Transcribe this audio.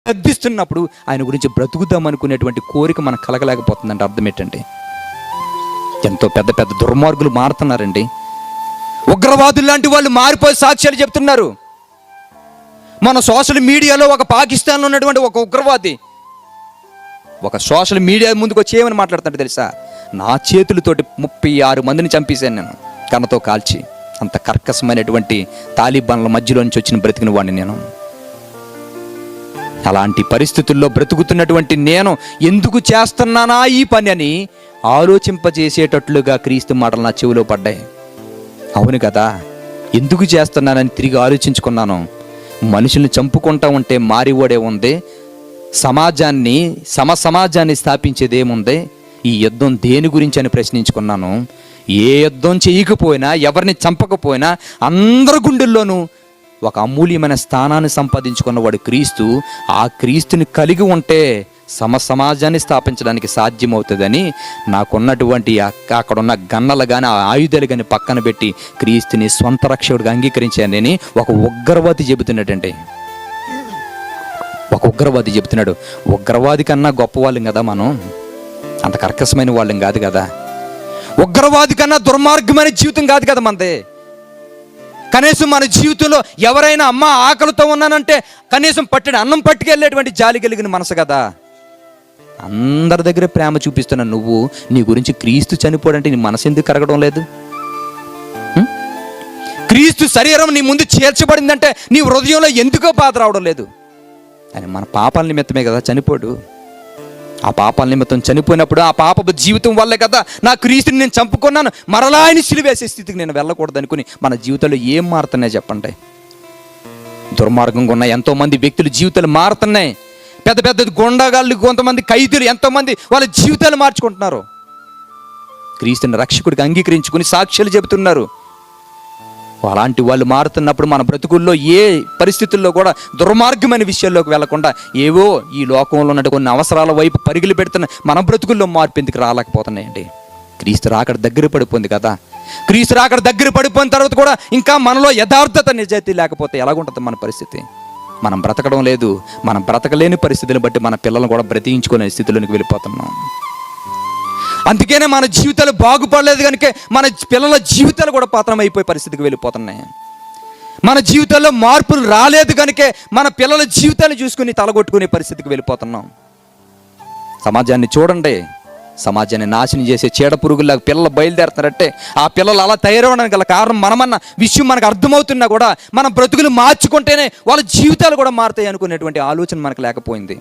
ప్రార్థిస్తున్నప్పుడు ఆయన గురించి బ్రతుకుదాం అనుకునేటువంటి కోరిక మనకు కలగలేకపోతుందంటే అర్థం ఏంటండి? ఎంతో పెద్ద పెద్ద దుర్మార్గులు మారుతున్నారండి. ఉగ్రవాదులు లాంటి వాళ్ళు మారిపోయి సాక్ష్యాలు చెప్తున్నారు. మన సోషల్ మీడియాలో ఒక పాకిస్తాన్లో ఉన్నటువంటి ఒక ఉగ్రవాది ఒక సోషల్ మీడియా ముందుకు వచ్చి ఏమని మాట్లాడుతుంటే తెలుసా? నా చేతులతోటి 36 మందిని చంపేశాను నేను, కన్నతో కాల్చి. అంత కర్కశమైనటువంటి తాలిబాన్ల మధ్యలో నుంచి వచ్చిన బ్రతికిన వాడిని నేను. అలాంటి పరిస్థితుల్లో బ్రతుకుతున్నటువంటి నేను ఎందుకు చేస్తున్నానా ఈ పని అని ఆలోచింపజేసేటట్లుగా క్రీస్తు మాటలు నా చెవిలో పడ్డాయి. అవును కదా, ఎందుకు చేస్తున్నానని తిరిగి ఆలోచించుకున్నాను. మనుషుల్ని చంపుకుంటా ఉంటే మారివోడే ఉంది, సమాజాన్ని స్థాపించేదేముంది? ఈ యుద్ధం దేని గురించి అని ప్రశ్నించుకున్నాను. ఏ యుద్ధం చేయకపోయినా, ఎవరిని చంపకపోయినా అందరి గుండెల్లోనూ ఒక అమూల్యమైన స్థానాన్ని సంపాదించుకున్నవాడు క్రీస్తు. ఆ క్రీస్తుని కలిగి ఉంటే సమాజాన్ని స్థాపించడానికి సాధ్యమవుతుందని నాకున్నటువంటి అక్కడున్న గన్నలు కానీ ఆ ఆయుధాలు కానీ పక్కన పెట్టి క్రీస్తుని సొంత రక్షకుడిగా అంగీకరించానని ఒక ఉగ్రవాది చెబుతున్నాడండి. ఒక ఉగ్రవాది చెబుతున్నాడు. ఉగ్రవాది కన్నా గొప్పవాళ్ళం కదా మనం, అంత కర్కశమైన వాళ్ళం కాదు కదా. ఉగ్రవాది కన్నా దుర్మార్గమైన జీవితం కాదు కదా మనది. కనీసం మన జీవితంలో ఎవరైనా అమ్మ ఆకలితో ఉన్నానంటే కనీసం అన్నం పట్టుకెళ్ళేటువంటి జాలి కలిగిన మనసు కదా. అందరి దగ్గర ప్రేమ చూపిస్తున్నా నువ్వు నీ గురించి క్రీస్తు చనిపోడంటే నీ మనసు ఎందుకు కరగడం లేదు? క్రీస్తు శరీరం నీ ముందు చేర్చబడిందంటే నీ హృదయంలో ఎందుకో బాధ రావడం లేదు? అని మన పాపాల నిమిత్తమే కదా చనిపోడు. ఆ పాపాల నిమిత్తం చనిపోయినప్పుడు ఆ పాపపు జీవితం వల్లే కదా నా క్రీస్తుని నేను చంపుకున్నాను, మరలా ఆయన సిలువేసే స్థితికి నేను వెళ్ళకూడదు అనుకుని మన జీవితంలో ఏం మారుతున్నాయి చెప్పండి? దుర్మార్గంగా ఉన్న ఎంతోమంది వ్యక్తుల జీవితాలు మారుతున్నాయి. పెద్ద పెద్ద గుండాగాళ్ళు, కొంతమంది ఖైదీలు, ఎంతోమంది వాళ్ళ జీవితాలు మార్చుకుంటున్నారు. క్రీస్తుని రక్షకుడికి అంగీకరించుకుని సాక్ష్యాలు చెబుతున్నారు. అలాంటి వాళ్ళు మారుతున్నప్పుడు మన బ్రతుకుల్లో ఏ పరిస్థితుల్లో కూడా దుర్మార్గమైన విషయాల్లోకి వెళ్లకుండా ఏవో ఈ లోకంలో ఉన్నట్టు కొన్ని అవసరాల వైపు పరుగులు పెడుతున్న మన బ్రతుకుల్లో మార్పు ఎందుకు రాలేకపోతున్నాయండి? క్రీస్తు రాకడ దగ్గర పడిపోయింది కదా. క్రీస్తు రాకడ దగ్గర పడిపోయిన తర్వాత కూడా ఇంకా మనలో యథార్థత, నిజాయితీ లేకపోతే ఎలాగుంటుంది మన పరిస్థితి? మనం బ్రతకడం లేదు. మనం బ్రతకలేని పరిస్థితులను బట్టి మన పిల్లలను కూడా బ్రతికించుకునే స్థితిలోనికి వెళ్ళిపోతున్నాం. అందుకనే మన జీవితాలు బాగుపడలేదు కనుక మన పిల్లల జీవితాలు కూడా పతనం అయిపోయే పరిస్థితికి వెళ్ళిపోతున్నాయి. మన జీవితాల్లో మార్పులు రాలేదు కనుకే మన పిల్లల జీవితాలు చూసుకుని తలగొట్టుకునే పరిస్థితికి వెళ్ళిపోతున్నాం. సమాజాన్ని చూడండి, సమాజాన్ని నాశనం చేసే చీడ పురుగుల్లాగా పిల్లలు బయలుదేరుతున్నారంటే ఆ పిల్లలు అలా తయారవడానికి గల కారణం మనమన్న విషయం మనకు అర్థమవుతున్నా కూడా మన బ్రతుకులు మార్చుకుంటేనే వాళ్ళ జీవితాలు కూడా మారుతాయి అనుకునేటువంటి ఆలోచన మనకు లేకపోయింది.